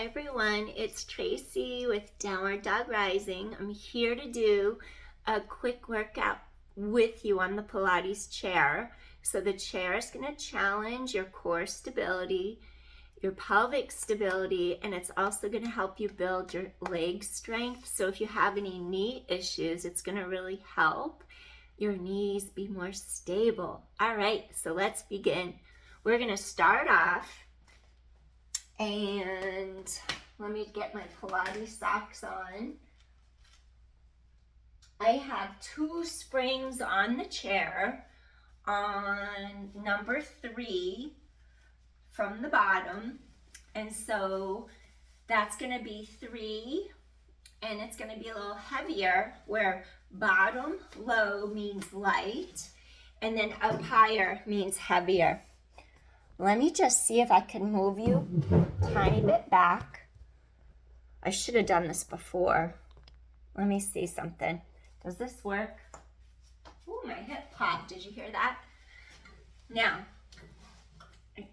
Hi everyone, it's Tracy with Downward Dog Rising. I'm here to do a quick workout with you on the Pilates chair. So the chair is going to challenge your core stability, your pelvic stability, and it's also going to help you build your leg strength. So if you have any knee issues, it's going to really help your knees be more stable. All right, so let's begin. We're going to start off. And let me get my Pilates socks on. I have 2 springs on the chair on number 3 from the bottom. And so that's going to be 3, and it's going to be a little heavier, where bottom low means light, and then up higher means heavier. Let me just see if I can move you a tiny bit back. I should have done this before. Let me see something. Does this work? Oh, my hip popped. Did you hear that? Now,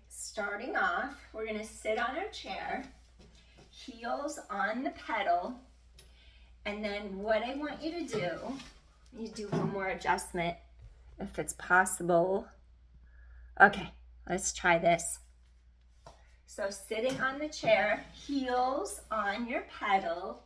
starting off, we're going to sit on our chair, heels on the pedal, and then what I want you to do, you do one more adjustment if it's possible. Okay. Let's try this. So sitting on the chair, heels on your pedal.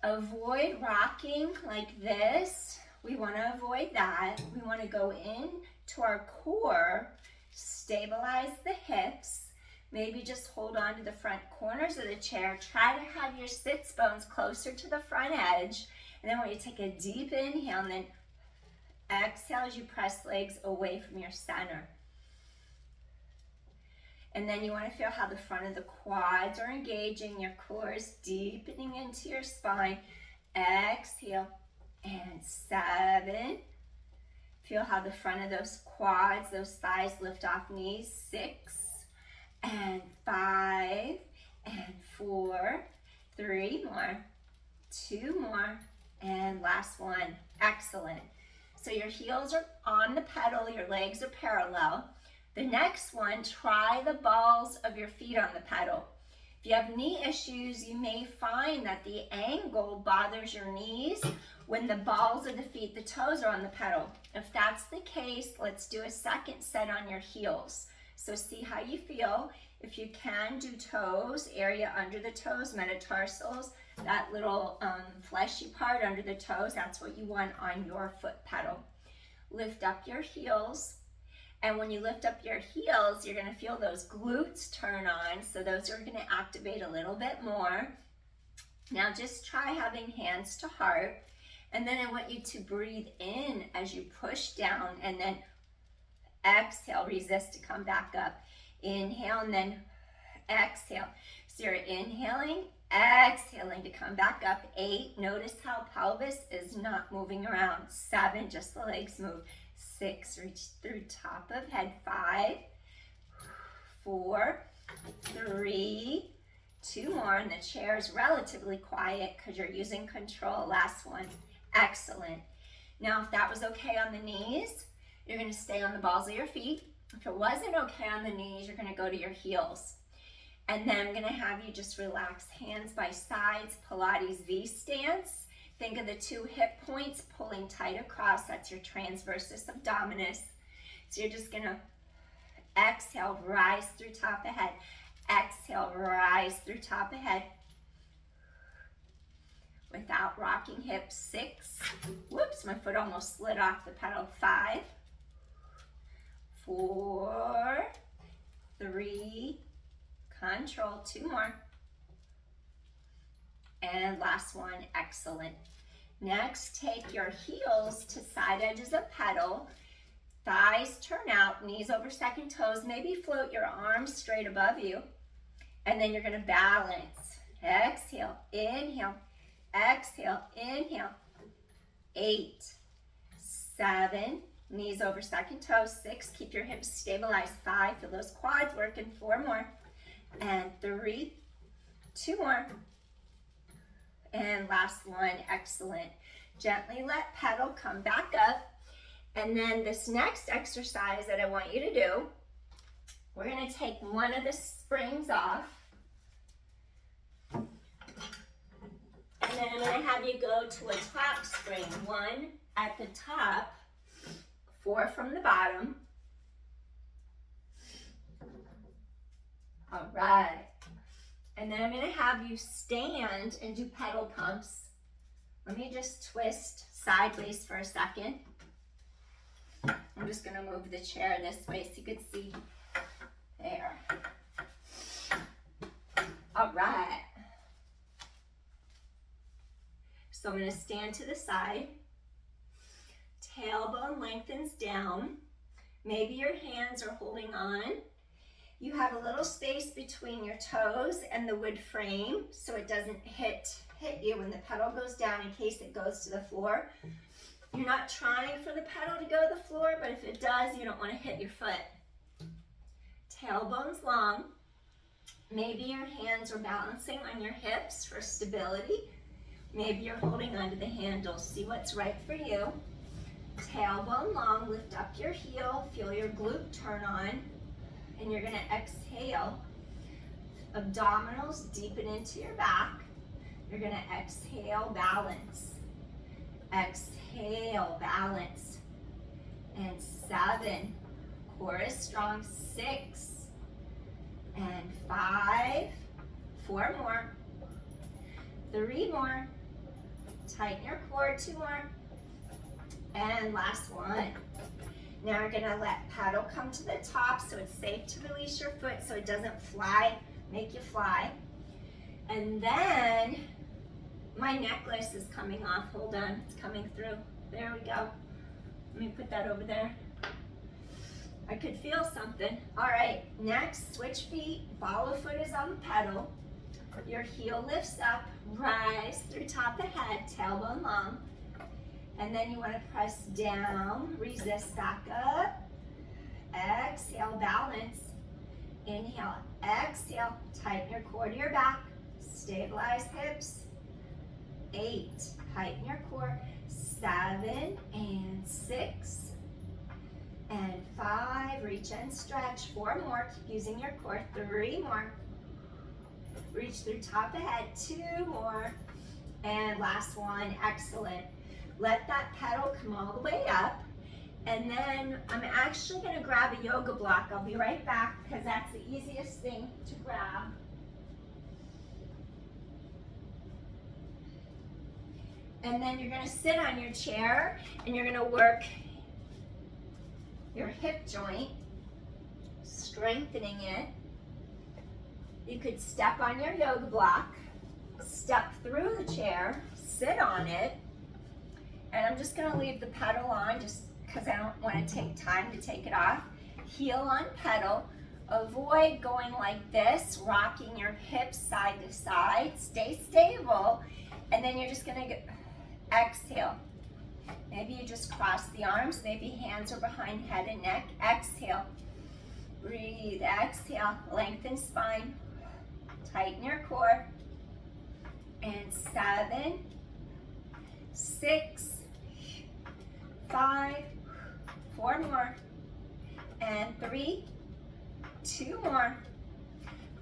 Avoid rocking like this. We want to avoid that. We want to go in to our core, stabilize the hips. Maybe just hold on to the front corners of the chair. Try to have your sits bones closer to the front edge. And then when you take a deep inhale and then exhale as you press legs away from your center. And then you want to feel how the front of the quads are engaging, your core is deepening into your spine. Exhale, and 7. Feel how the front of those quads, those thighs lift off knees. 6, and 5, and 4. 3 more, 2 more, and last one. Excellent. So your heels are on the pedal, your legs are parallel. The next one, try the balls of your feet on the pedal. If you have knee issues, you may find that the angle bothers your knees when the balls of the feet, the toes, are on the pedal. If that's the case, let's do a second set on your heels. So see how you feel. If you can, do toes, area under the toes, metatarsals, that little fleshy part under the toes, that's what you want on your foot pedal. Lift up your heels. And when you lift up your heels, you're going to feel those glutes turn on. So those are going to activate a little bit more. Now just try having hands to heart. And then I want you to breathe in as you push down, and then exhale, resist to come back up. Inhale and then exhale. So you're inhaling, exhaling to come back up. 8, notice how pelvis is not moving around. 7, just the legs move. 6, reach through top of head. 5, 4, 3, 2 more, and the chair is relatively quiet because you're using control. Last one. Excellent. Now, if that was okay on the knees, you're going to stay on the balls of your feet. If it wasn't okay on the knees, you're going to go to your heels. And then I'm going to have you just relax, hands by sides, Pilates V stance. Think of the 2 hip points pulling tight across. That's your transversus abdominis. So you're just going to exhale, rise through top of head. Exhale, rise through top of head. Without rocking hips. 6. Whoops, my foot almost slid off the pedal. 5, 4, 3, control. 2 more. And last one. Excellent. Next, take your heels to side edges of pedal. Thighs turn out, knees over second toes. Maybe float your arms straight above you. And then you're going to balance. Exhale, inhale, exhale, inhale. 8, 7, knees over second toes. 6, keep your hips stabilized. 5, feel those quads working. 4 more. And 3, 2 more. And last one. Excellent. Gently let pedal come back up. And then this next exercise that I want you to do, we're going to take one of the springs off. And then I'm going to have you go to a top spring. 1 at the top, 4 from the bottom. All right. And then I'm going to have you stand and do pedal pumps. Let me just twist sideways for a second. I'm just going to move the chair this way so you can see. There. All right. So I'm going to stand to the side. Tailbone lengthens down. Maybe your hands are holding on. You have a little space between your toes and the wood frame so it doesn't hit you when the pedal goes down in case it goes to the floor. You're not trying for the pedal to go to the floor, but if it does, you don't want to hit your foot. Tailbone's long. Maybe your hands are balancing on your hips for stability. Maybe you're holding onto the handles. See what's right for you. Tailbone long, lift up your heel, feel your glute turn on, and you're going to exhale. Abdominals deepen into your back. You're going to exhale, balance. Exhale, balance. And 7. Core is strong. 6. And 5. 4 more. 3 more. Tighten your core. 2 more. And last one. Now you're going to let paddle come to the top so it's safe to release your foot so it doesn't fly, make you fly. And then my necklace is coming off. Hold on, it's coming through. There we go. Let me put that over there. I could feel something. All right, next, switch feet. Ball of foot is on the pedal. Your heel lifts up, rise through top of head, tailbone long. And then you want to press down, resist, back up. Exhale, balance. Inhale, exhale, tighten your core to your back. Stabilize hips. 8, tighten your core. 7 and 6 and 5, reach and stretch. 4 more, keep using your core. 3 more, reach through top of head. 2 more, and last one. Excellent. Let that pedal come all the way up, and then I'm actually going to grab a yoga block. I'll be right back because that's the easiest thing to grab. And then you're going to sit on your chair and you're going to work your hip joint, strengthening it. You could step on your yoga block, step through the chair, sit on it, and I'm just going to leave the pedal on just because I don't want to take time to take it off. Heel on pedal. Avoid going like this, rocking your hips side to side. Stay stable, and then you're just going to exhale. Maybe you just cross the arms. Maybe hands are behind head and neck. Exhale. Breathe. Exhale. Lengthen spine. Tighten your core. And 7, 6, 5, 4 more, and 3, 2 more.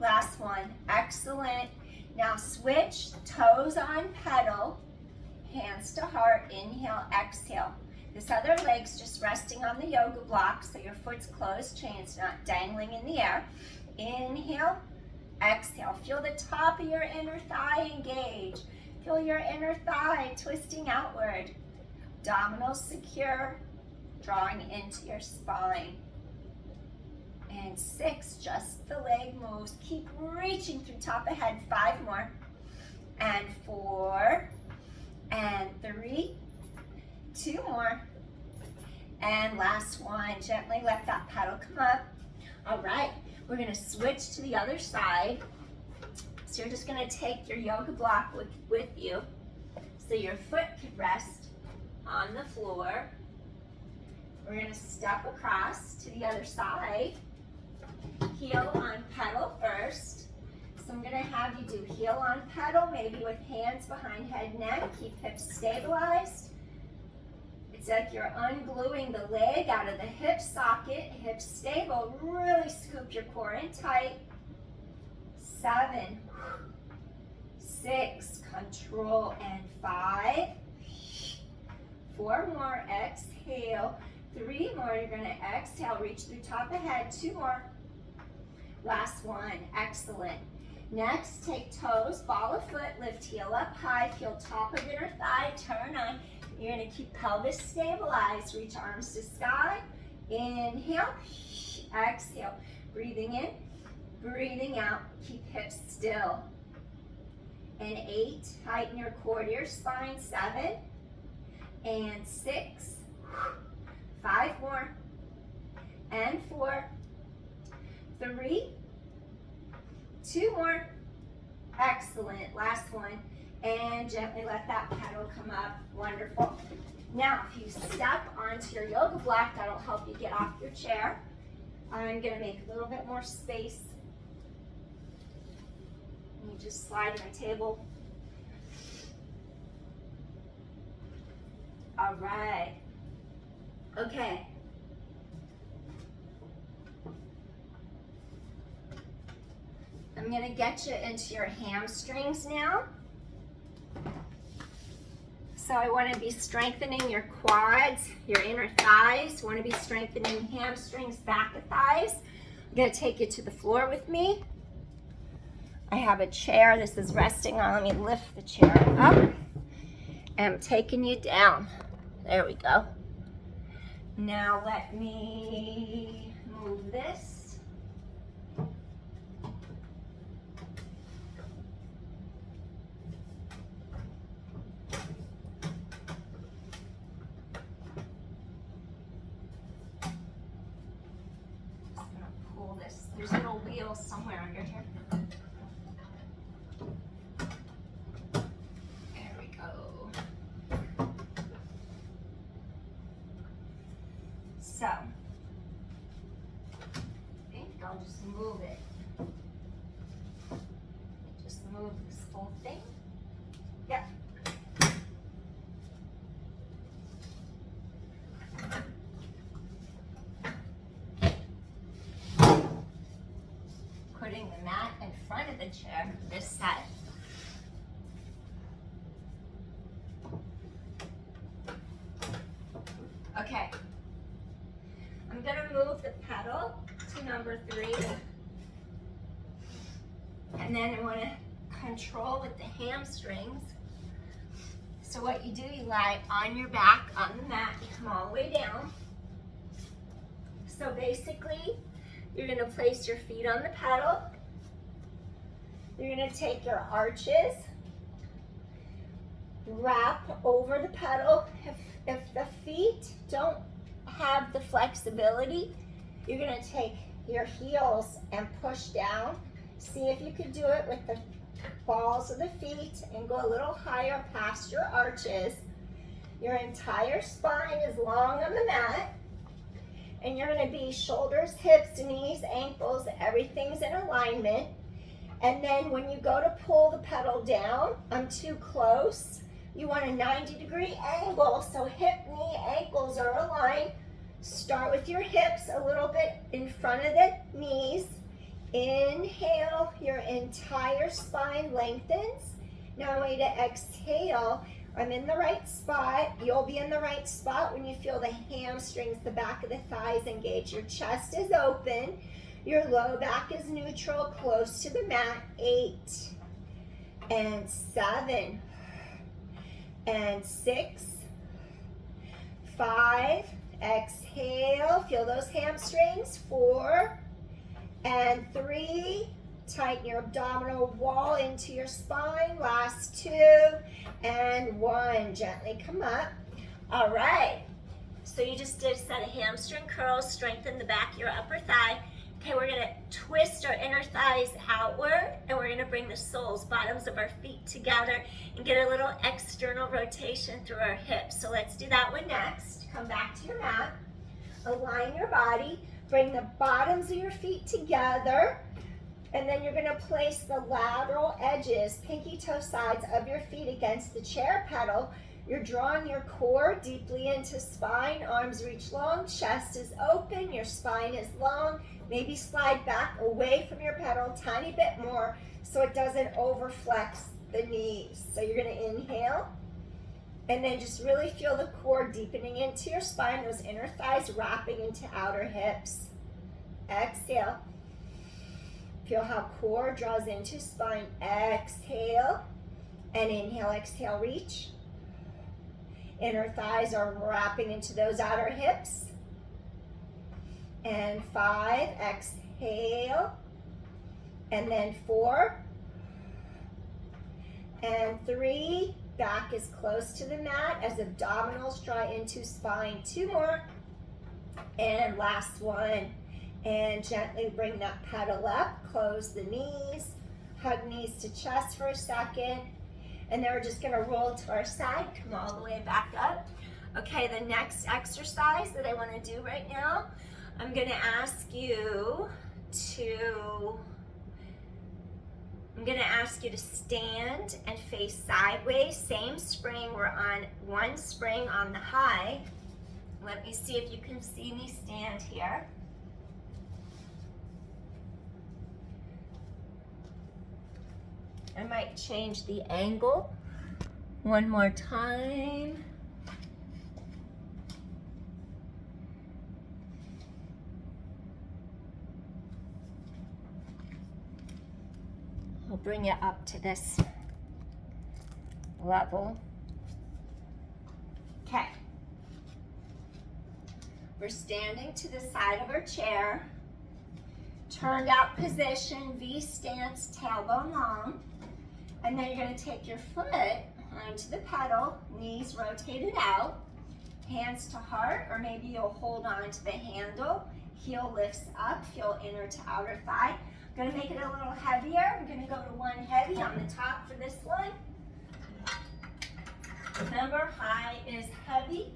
Last one. Excellent. Now switch, toes on pedal, hands to heart. Inhale, exhale. This other leg's just resting on the yoga block so your foot's closed, chain's not dangling in the air. Inhale, exhale. Feel the top of your inner thigh engage. Feel your inner thigh twisting outward. Abdominals secure, drawing into your spine. And 6, just the leg moves. Keep reaching through top of head. 5 more. And 4. And 3. 2 more. And last one. Gently let that pedal come up. All right. We're going to switch to the other side. So you're just going to take your yoga block with you so your foot could rest on the floor. We're going to step across to the other side. Heel on pedal first. So I'm going to have you do heel on pedal, maybe with hands behind head, neck. Keep hips stabilized. It's like you're ungluing the leg out of the hip socket. Hips stable. Really scoop your core in tight. 7, 6, control, and 5. 4 more, exhale. 3 more, you're gonna exhale, reach through top of head. 2 more. Last one, excellent. Next, take toes, ball of foot, lift heel up high, feel top of inner thigh, turn on. You're gonna keep pelvis stabilized, reach arms to sky. Inhale, exhale, breathing in, breathing out, keep hips still. And 8, tighten your core to your spine. 7, and 6, 5 more, and 4, 3, 2 more, excellent, last one, and gently let that pedal come up, wonderful. Now, if you step onto your yoga block, that'll help you get off your chair. I'm gonna make a little bit more space. You just slide my table. All right, okay. I'm gonna get you into your hamstrings now. So I wanna be strengthening your quads, your inner thighs. Wanna be strengthening hamstrings, back of thighs. I'm gonna take you to the floor with me. I have a chair, this is resting on. Let me lift the chair up. And I'm taking you down. There we go. Now let me move this. Just gonna pull this. There's little wheels somewhere under here. There we go. So, I think I'll just move it. Just move this whole thing. Yep. Putting the mat in front of the chair, this side. Okay. I'm gonna move the pedal to number 3. And then I wanna control with the hamstrings. So what you do, you lie on your back on the mat, you come all the way down. So basically, you're gonna place your feet on the pedal. You're gonna take your arches, wrap over the pedal. If the feet don't have the flexibility, you're gonna take your heels and push down. See if you can do it with the balls of the feet and go a little higher past your arches. Your entire spine is long on the mat. And you're gonna be shoulders, hips, knees, ankles, everything's in alignment. And then when you go to pull the pedal down, I'm too close. You want a 90-degree angle, so hip, knee, ankles are aligned. Start with your hips a little bit in front of the knees. Inhale, your entire spine lengthens. Now I want you to exhale. I'm in the right spot. You'll be in the right spot when you feel the hamstrings, the back of the thighs engage. Your chest is open. Your low back is neutral, close to the mat. 8 and 7 and 6, 5, exhale, feel those hamstrings. 4 and 3, tighten your abdominal wall into your spine. Last 2 and 1, gently come up. All right, so you just did a set of hamstring curls, strengthen the back of your upper thigh. Okay, we're gonna twist our inner thighs outward, and we're gonna bring the soles, bottoms of our feet together, and get a little external rotation through our hips. So let's do that one next. Come back to your mat, align your body, bring the bottoms of your feet together, and then you're gonna place the lateral edges, pinky toe sides of your feet against the chair pedal. You're drawing your core deeply into spine, arms reach long, chest is open, your spine is long. Maybe slide back away from your pedal a tiny bit more so it doesn't overflex the knees. So you're going to inhale, and then just really feel the core deepening into your spine, those inner thighs wrapping into outer hips. Exhale. Feel how core draws into spine. Exhale, and inhale, exhale, reach. Inner thighs are wrapping into those outer hips. And 5, exhale. And then 4. And 3, back is close to the mat as abdominals draw into spine. 2 more. And last one. And gently bring that pedal up. Close the knees. Hug knees to chest for a second. And then we're just going to roll to our side. Come all the way back up. Okay, the next exercise that I want to do right now, I'm going to ask you to stand and face sideways. Same spring. We're on one spring on the high. Let me see if you can see me stand here. I might change the angle one more time. I'll bring it up to this level. Okay. We're standing to the side of our chair. Turned out position, V stance, tailbone long. And then you're going to take your foot onto the pedal, knees rotated out, hands to heart, or maybe you'll hold on to the handle. Heel lifts up, feel inner to outer thigh. I'm going to make it a little heavier. We're going to go to one heavy on the top for this one. Remember, high is heavy.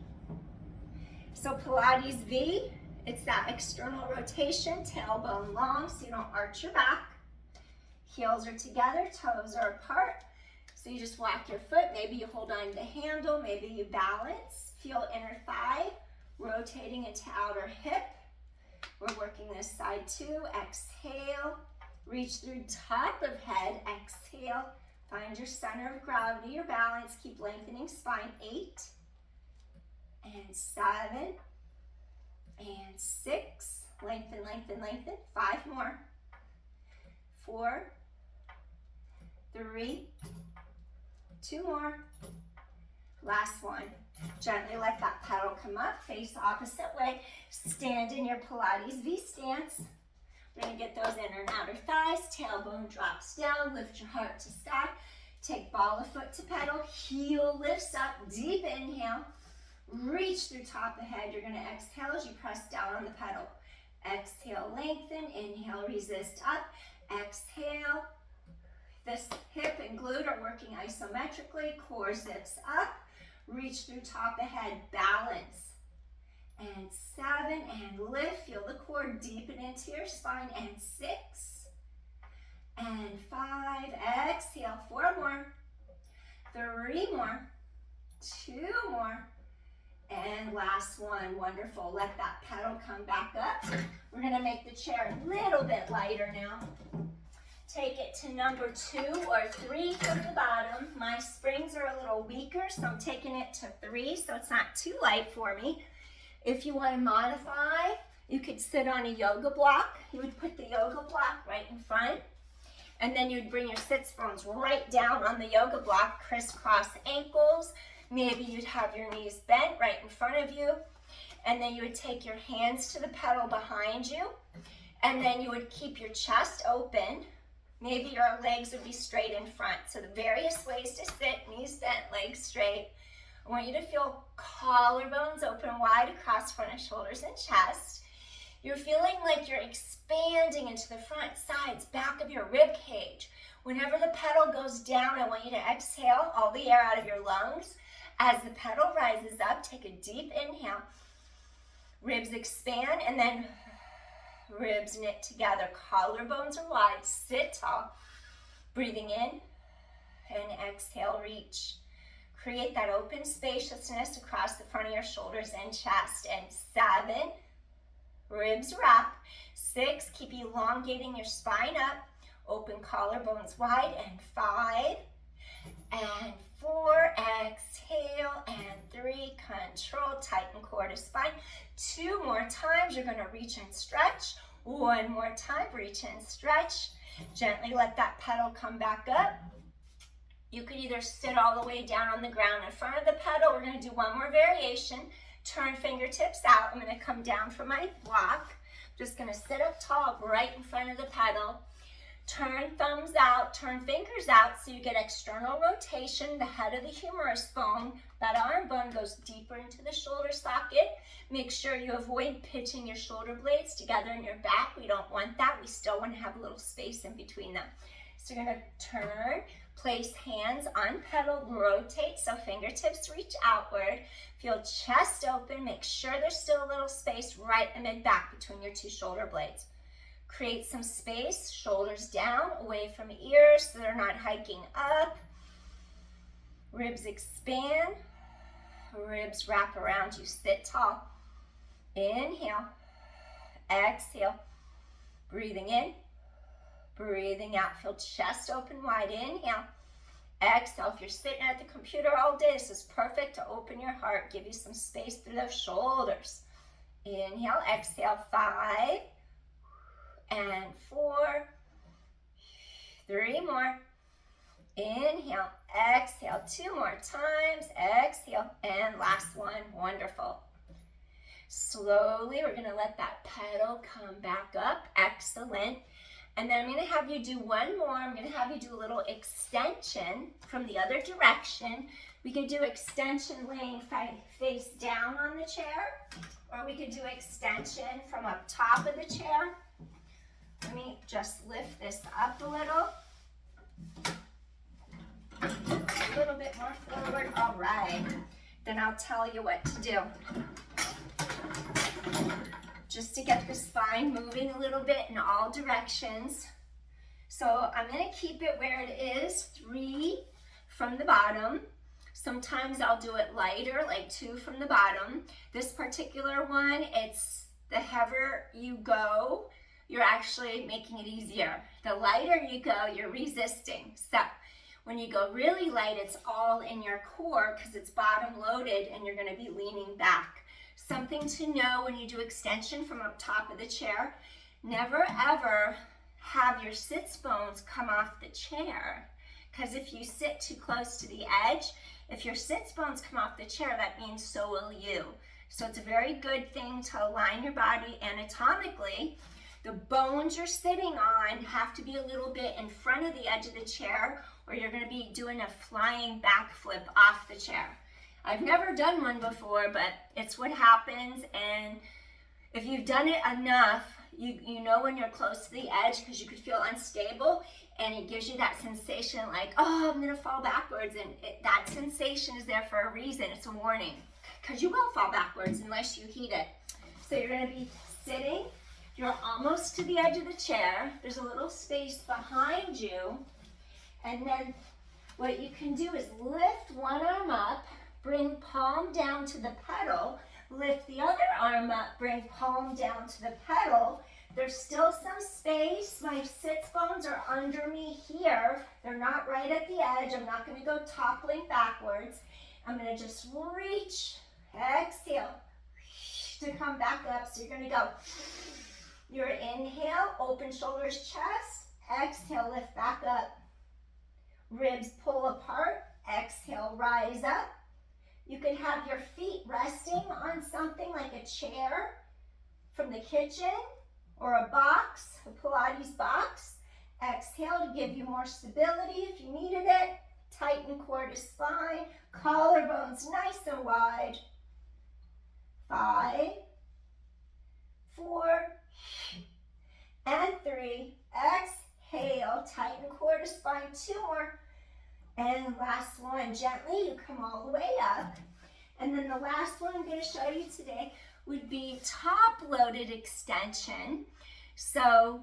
So Pilates V, it's that external rotation, tailbone long, so you don't arch your back. Heels are together, toes are apart. So you just walk your foot, maybe you hold on to the handle, maybe you balance. Feel inner thigh, rotating into outer hip. We're working this side too. Exhale, reach through top of head, exhale. Find your center of gravity, your balance, keep lengthening spine. 8, and 7, and 6. Lengthen, lengthen, lengthen. 5 more. 4, 3, 2 more. Last one. Gently let that pedal come up, face opposite way. Stand in your Pilates V stance. We're going to get those inner and outer thighs. Tailbone drops down. Lift your heart to sky. Take ball of foot to pedal. Heel lifts up. Deep inhale. Reach through top of head. You're going to exhale as you press down on the pedal. Exhale, lengthen. Inhale, resist up. Exhale. This hip and glute are working isometrically. Core zips up. Reach through top of head. Balance. And 7, and lift. Feel the core deepen into your spine. And 6, and 5. Exhale. 4 more. 3 more. 2 more. And last one. Wonderful. Let that pedal come back up. We're going to make the chair a little bit lighter now. Take it to number 2 or 3 from the bottom. My springs are a little weaker, so I'm taking it to 3, so it's not too light for me. If you want to modify, you could sit on a yoga block. You would put the yoga block right in front, and then you'd bring your sits bones right down on the yoga block, crisscross ankles. Maybe you'd have your knees bent right in front of you, and then you would take your hands to the pedal behind you, and then you would keep your chest open. Maybe your legs would be straight in front. So the various ways to sit, knees bent, legs straight. I want you to feel collarbones open wide across front of shoulders and chest. You're feeling like you're expanding into the front, sides, back of your rib cage. Whenever the pedal goes down, I want you to exhale all the air out of your lungs. As the pedal rises up, take a deep inhale. Ribs expand, and then ribs knit together. Collarbones are wide. Sit tall. Breathing in and exhale, reach. Create that open spaciousness across the front of your shoulders and chest. And 7, ribs wrap. 6, keep elongating your spine up. Open collarbones wide. And 5, and 4, exhale, and 3, control, tighten core to spine. 2 more times, you're gonna reach and stretch. 1 more time, reach and stretch. Gently let that pedal come back up. You could either sit all the way down on the ground in front of the pedal. We're gonna do one more variation. Turn fingertips out. I'm gonna come down from my block. Just gonna sit up tall right in front of the pedal. Turn thumbs out, turn fingers out so you get external rotation, the head of the humerus bone. That arm bone goes deeper into the shoulder socket. Make sure you avoid pitching your shoulder blades together in your back. We don't want that. We still want to have a little space in between them. So you're going to turn, place hands on pedal, rotate so fingertips reach outward. Feel chest open. Make sure there's still a little space right in mid-back between your 2 shoulder blades. Create some space, shoulders down, away from ears so they're not hiking up. Ribs expand, ribs wrap around you, sit tall. Inhale, exhale, breathing in, breathing out. Feel chest open wide, inhale, exhale. If you're sitting at the computer all day, this is perfect to open your heart, give you some space through those shoulders. Inhale, exhale, 5, and 4, 3 more. Inhale, exhale, 2 more times, exhale, and last one. Wonderful. Slowly, we're gonna let that pedal come back up. Excellent. And then I'm gonna have you do one more. I'm gonna have you do a little extension from the other direction. We could do extension laying face down on the chair, or we could do extension from up top of the chair. Let me just lift this up a little. A little bit more forward. All right. Then I'll tell you what to do. Just to get the spine moving a little bit in all directions. So I'm going to keep it where it is, 3 from the bottom. Sometimes I'll do it lighter, like 2 from the bottom. This particular one, it's the heavier you go, you're actually making it easier. The lighter you go, you're resisting. So when you go really light, it's all in your core because it's bottom loaded and you're going to be leaning back. Something to know when you do extension from up top of the chair, never ever have your sits bones come off the chair, because if you sit too close to the edge, if your sits bones come off the chair, that means so will you. So it's a very good thing to align your body anatomically. The bones you're sitting on have to be a little bit in front of the edge of the chair, or you're going to be doing a flying back flip off the chair. I've never done one before, but it's what happens, and if you've done it enough, you know when you're close to the edge because you could feel unstable, and it gives you that sensation like, oh, I'm going to fall backwards, and that sensation is there for a reason. It's a warning, because you will fall backwards unless you heed it. So you're going to be sitting. You're almost to the edge of the chair. There's a little space behind you. And then what you can do is lift one arm up, bring palm down to the pedal, lift the other arm up, bring palm down to the pedal. There's still some space. My sits bones are under me here. They're not right at the edge. I'm not going to go toppling backwards. I'm going to just reach, exhale, to come back up. So you're going to go. Your inhale, open shoulders, chest. Exhale, lift back up. Ribs pull apart. Exhale, rise up. You can have your feet resting on something like a chair from the kitchen or a box, a Pilates box. Exhale to give you more stability if you needed it. Tighten core to spine. Collarbones nice and wide. 5, 4, and 3. Exhale, tighten core to spine. 2 more. And last one, gently, you come all the way up. And then the last one I'm going to show you today would be top-loaded extension. So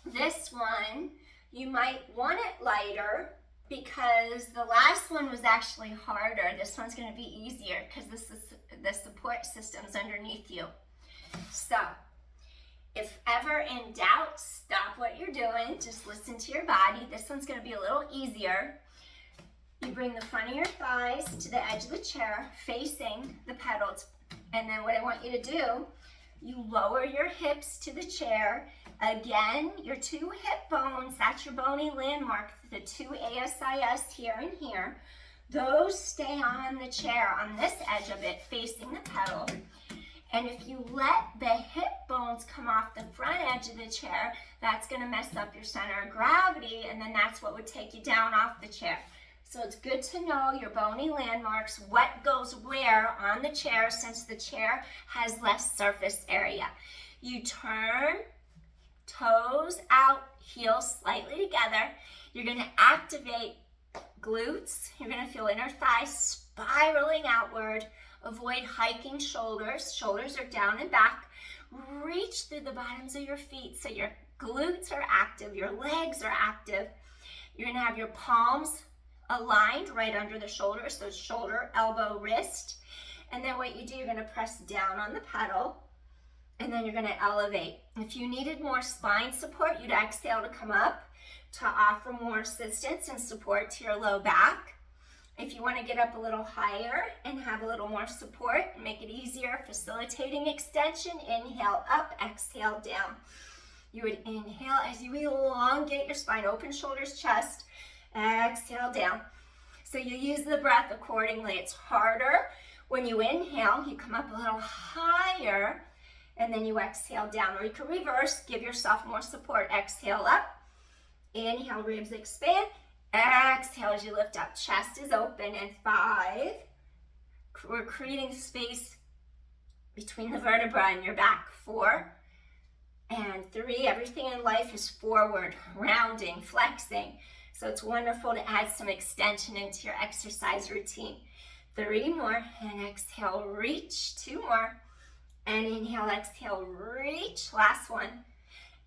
this one, you might want it lighter because the last one was actually harder. This one's going to be easier because this is the support system's underneath you. So if ever in doubt, stop what you're doing. Just listen to your body. This one's going to be a little easier. You bring the front of your thighs to the edge of the chair, facing the pedals. And then what I want you to do, you lower your hips to the chair. Again, your two hip bones, that's your bony landmark, the two ASIS here and here. Those stay on the chair, on this edge of it, facing the pedal. And if you let the hip bones come off the front edge of the chair, that's gonna mess up your center of gravity, and then that's what would take you down off the chair. So it's good to know your bony landmarks, what goes where on the chair, since the chair has less surface area. You turn, toes out, heels slightly together. You're gonna activate glutes. You're gonna feel inner thighs spiraling outward. Avoid hiking shoulders. Shoulders are down and back. Reach through the bottoms of your feet so your glutes are active, your legs are active. You're gonna have your palms aligned right under the shoulders, so shoulder, elbow, wrist. And then what you do, you're gonna press down on the pedal, and then you're gonna elevate. If you needed more spine support, you'd exhale to come up to offer more assistance and support to your low back. If you wanna get up a little higher and have a little more support, make it easier, facilitating extension, inhale up, exhale down. You would inhale as you elongate your spine, open shoulders, chest, exhale down. So you use the breath accordingly. It's harder when you inhale, you come up a little higher, and then you exhale down. Or you can reverse, give yourself more support. Exhale up, inhale, ribs expand. Exhale as you lift up, chest is open. And 5, we're creating space between the vertebrae and your back. 4, and 3, everything in life is forward, rounding, flexing. So it's wonderful to add some extension into your exercise routine. 3 more, and exhale, reach. 2 more, and inhale, exhale, reach. Last one,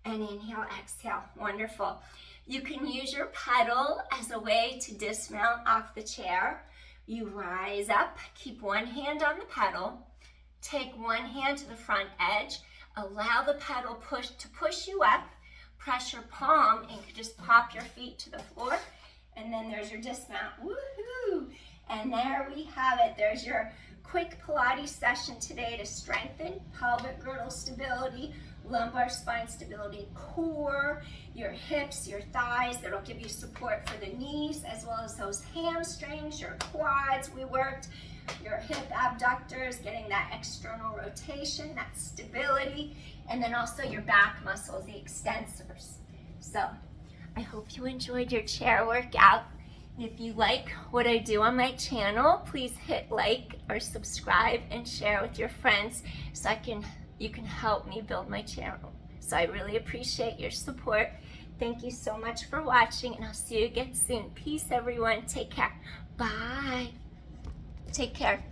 and inhale, exhale. Wonderful. You can use your pedal as a way to dismount off the chair. You rise up, keep one hand on the pedal, take one hand to the front edge, allow the pedal to push you up, press your palm, and you just pop your feet to the floor, and then there's your dismount. Woohoo! And there we have it. There's your quick Pilates session today to strengthen pelvic girdle stability, lumbar spine stability, core, your hips, your thighs. That'll give you support for the knees, as well as those hamstrings, your quads we worked, your hip abductors, getting that external rotation, that stability, and then also your back muscles, the extensors. So I hope you enjoyed your chair workout. If you like what I do on my channel, please hit like or subscribe and share with your friends so you can help me build my channel. So I really appreciate your support. Thank you so much for watching, and I'll see you again soon. Peace, everyone. Take care. Bye. Take care.